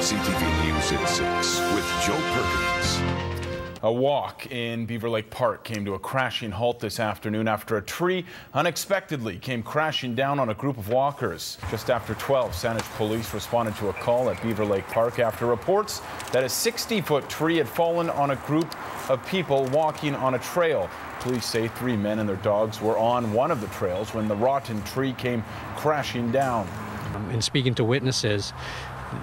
CTV News at 6 with Joe Perkins. A walk in Beaver Lake Park came to a crashing halt this afternoon after a tree unexpectedly came crashing down on a group of walkers. Just after 12, Saanich police responded to a call at Beaver Lake Park after reports that a 60-foot tree had fallen on a group of people walking on a trail. Police say 3 men and their dogs were on one of the trails when the rotten tree came crashing down. In speaking to witnesses,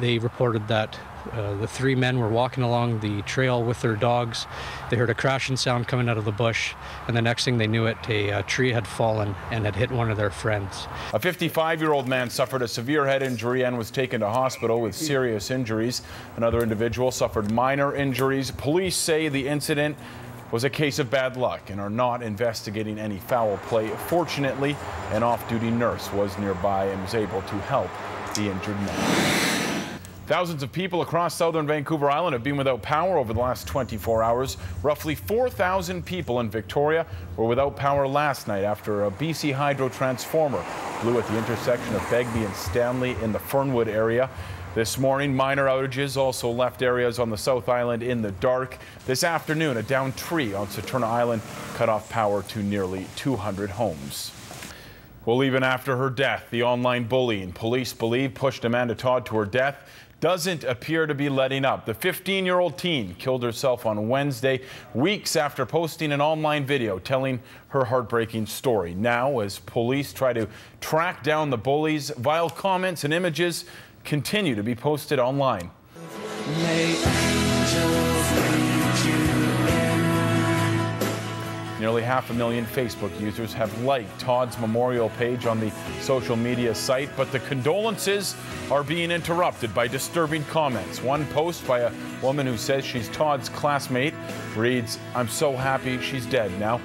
they reported that the 3 men were walking along the trail with their dogs. They heard a crashing sound coming out of the bush, and the next thing they knew it, a tree had fallen and had hit one of their friends. A 55-year-old man suffered a severe head injury and was taken to hospital with serious injuries. Another individual suffered minor injuries. Police say the incident was a case of bad luck and are not investigating any foul play. Fortunately, an off-duty nurse was nearby and was able to help the injured man. Thousands of people across Southern Vancouver Island have been without power over the last 24 hours. Roughly 4,000 people in Victoria were without power last night after a BC Hydro transformer blew at the intersection of Begbie and Stanley in the Fernwood area. This morning, minor outages also left areas on the South Island in the dark. This afternoon, a downed tree on Saturna Island cut off power to nearly 200 homes. Well, even after her death, the online bullying police believe pushed Amanada Todd to her death doesn't appear to be letting up. The 15-year-old teen killed herself on Wednesday, weeks after posting an online video telling her heartbreaking story. Now, as police try to track down the bullies, vile comments and images continue to be posted online. Nearly 500,000 Facebook users have liked Todd's memorial page on the social media site, but the condolences are being interrupted by disturbing comments. One post by a woman who says she's Todd's classmate reads, "I'm so happy she's dead now."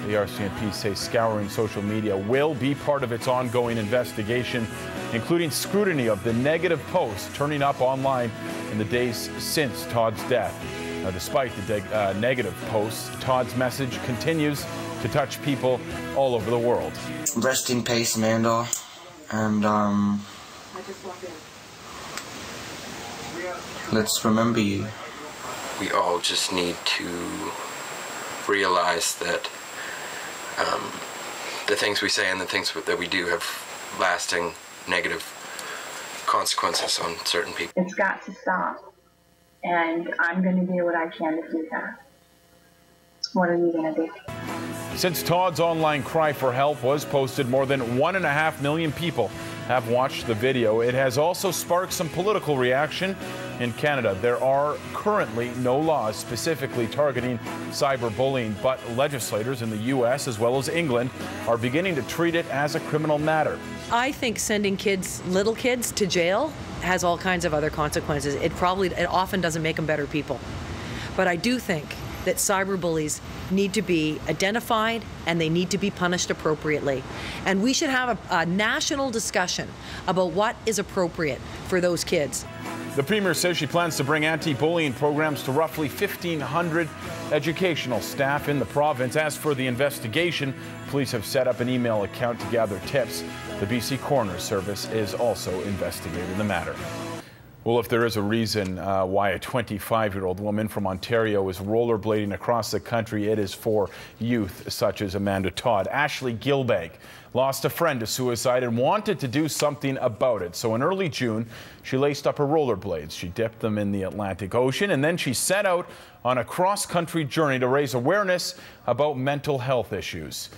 The RCMP says scouring social media will be part of its ongoing investigation, including scrutiny of the negative posts turning up online in the days since Todd's death. Now, despite the negative posts, Todd's message continues to touch people all over the world. Rest in peace, Amanda, and let's remember you. We all just need to realize that the things we say and the things that we do have lasting negative consequences on certain people. It's got to stop. And I'm going to do what I can to do that. What are you going to do? Since Todd's online cry for help was posted, more than 1.5 million people have watched the video. It has also sparked some political reaction in Canada. There are currently no laws specifically targeting cyberbullying, but legislators in the U.S. as well as England are beginning to treat it as a criminal matter. I think sending little kids to jail has all kinds of other consequences. It often doesn't make them better people. But I do think that cyberbullies need to be identified and they need to be punished appropriately. And we should have a national discussion about what is appropriate for those kids. The Premier says she plans to bring anti-bullying programs to roughly 1,500 educational staff in the province. As for the investigation, police have set up an email account to gather tips. The BC Coroner Service is also investigating the matter. Well, if there is a reason why a 25-year-old woman from Ontario is rollerblading across the country, it is for youth such as Amanada Todd. Ashley Gilbank lost a friend to suicide and wanted to do something about it. So in early June, she laced up her rollerblades. She dipped them in the Atlantic Ocean, and then she set out on a cross-country journey to raise awareness about mental health issues.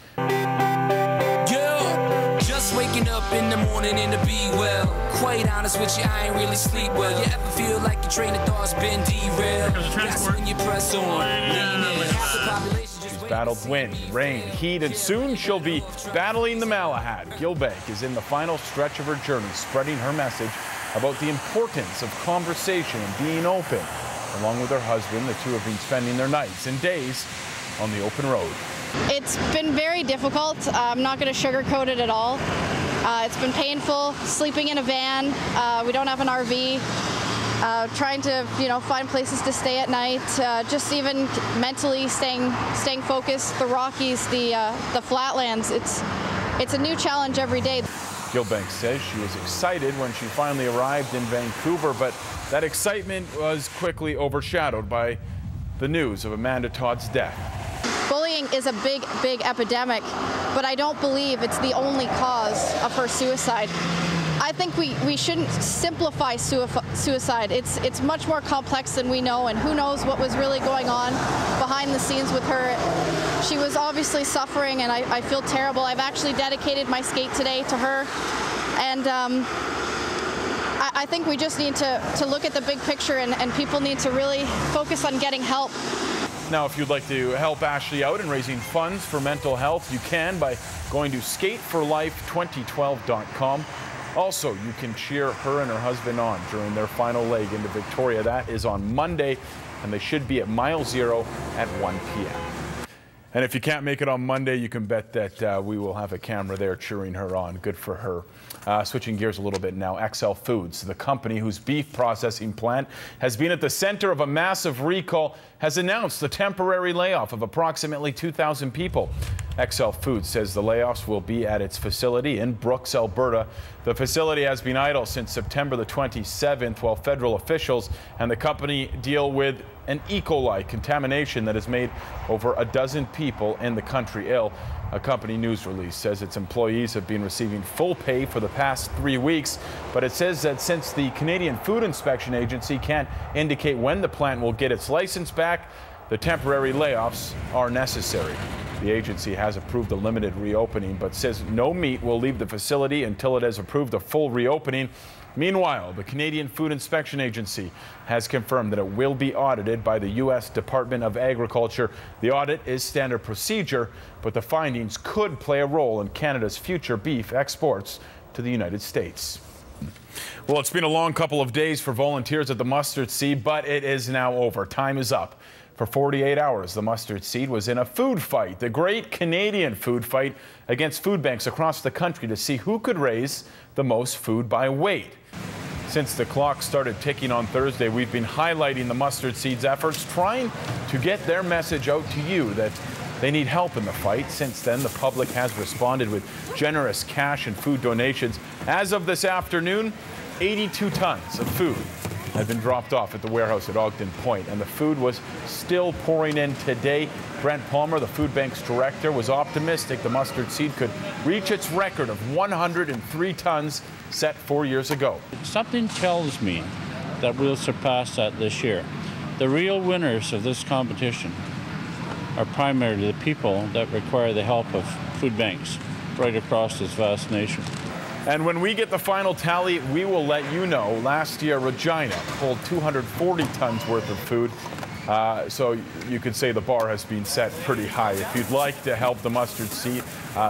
Just waking up in the morning and to be well. Quite honest with you, I ain't really sleep well. You ever feel like your train of thought's been derailed? That's when you press on, lean in. She's battled wind, rain, heat, and soon she'll be battling the Malahide. Gilbank is in the final stretch of her journey, spreading her message about the importance of conversation and being open. Along with her husband, the two have been spending their nights and days on the open road. It's been very difficult. I'm not going to sugarcoat it at all. It's been painful, sleeping in a van. We don't have an RV. Trying to, find places to stay at night. Just even mentally staying focused. The Rockies, the flatlands. It's a new challenge every day. Gilbank says she was excited when she finally arrived in Vancouver, but that excitement was quickly overshadowed by the news of Amanada Todd's death. Bullying is a big epidemic, but I don't believe it's the only cause of her suicide. I think we shouldn't simplify suicide. It's much more complex than we know, and who knows what was really going on behind the scenes with her. She was obviously suffering, and I feel terrible. I've actually dedicated my skate today to her, and I think we just need to look at the big picture, and people need to really focus on getting help. Now, if you'd like to help Ashley out in raising funds for mental health, you can by going to skateforlife2012.com. Also, you can cheer her and her husband on during their final leg into Victoria. That is on Monday, and they should be at mile 0 at 1 p.m. And if you can't make it on Monday, you can bet that we will have a camera there cheering her on. Good for her. Switching gears a little bit now, XL Foods, the company whose beef processing plant has been at the center of a massive recall, has announced the temporary layoff of approximately 2,000 people. XL Foods says the layoffs will be at its facility in Brooks, Alberta. The facility has been idle since September the 27th, while federal officials and the company deal with an E. coli contamination that has made over a dozen people in the country ill. A company news release says its employees have been receiving full pay for the past 3 weeks, but it says that since the Canadian Food Inspection Agency can't indicate when the plant will get its license back, the temporary layoffs are necessary. The agency has approved a limited reopening, but says no meat will leave the facility until it has approved a full reopening. Meanwhile, the Canadian Food Inspection Agency has confirmed that it will be audited by the U.S. Department of Agriculture. The audit is standard procedure, but the findings could play a role in Canada's future beef exports to the United States. Well, it's been a long couple of days for volunteers at the Mustard Seed, but it is now over. Time is up. For 48 hours, the Mustard Seed was in a food fight, the great Canadian food fight against food banks across the country to see who could raise the most food by weight. Since the clock started ticking on Thursday, we've been highlighting the Mustard Seed's efforts, trying to get their message out to you that they need help in the fight. Since then, the public has responded with generous cash and food donations. As of this afternoon, 82 tons of food had been dropped off at the warehouse at Ogden Point, and the food was still pouring in today. Brent Palmer, the food bank's director, was optimistic the Mustard Seed could reach its record of 103 tons set 4 years ago. Something tells me that we'll surpass that this year. The real winners of this competition are primarily the people that require the help of food banks right across this vast nation. And when we get the final tally, we will let you know. Last year, Regina pulled 240 tons worth of food. So you could say the bar has been set pretty high. If you'd like to help the Mustard Seed,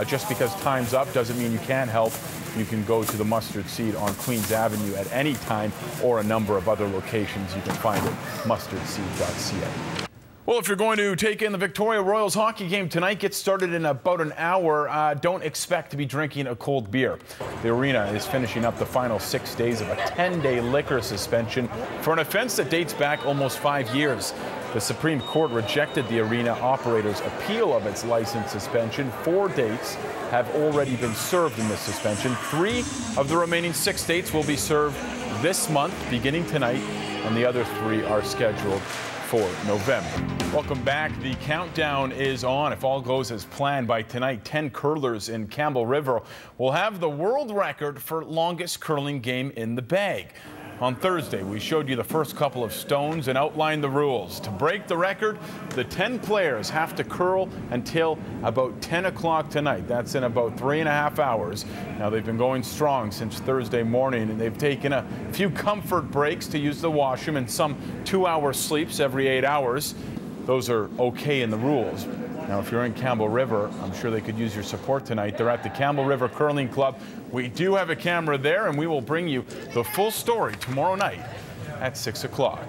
just because time's up doesn't mean you can't help. You can go to the Mustard Seed on Queens Avenue at any time, or a number of other locations you can find at mustardseed.ca. Well, if you're going to take in the Victoria Royals hockey game tonight, gets started in about an hour. Don't expect to be drinking a cold beer. The arena is finishing up the final 6 days of a 10-day liquor suspension for an offense that dates back almost 5 years. The Supreme Court rejected the arena operator's appeal of its license suspension. 4 dates have already been served in this suspension. 3 of the remaining 6 dates will be served this month, beginning tonight, and the other 3 are scheduled for November. Welcome back. The countdown is on. If all goes as planned, by tonight, 10 curlers in Campbell River will have the world record for longest curling game in the bag. On Thursday, we showed you the first couple of stones and outlined the rules. To break the record, the 10 players have to curl until about 10 o'clock tonight. That's in about 3.5 hours. Now, they've been going strong since Thursday morning, and they've taken a few comfort breaks to use the washroom and some 2-hour sleeps every 8 hours. Those are okay in the rules. Now, if you're in Campbell River, I'm sure they could use your support tonight. They're at the Campbell River Curling Club. We do have a camera there, and we will bring you the full story tomorrow night at 6 o'clock.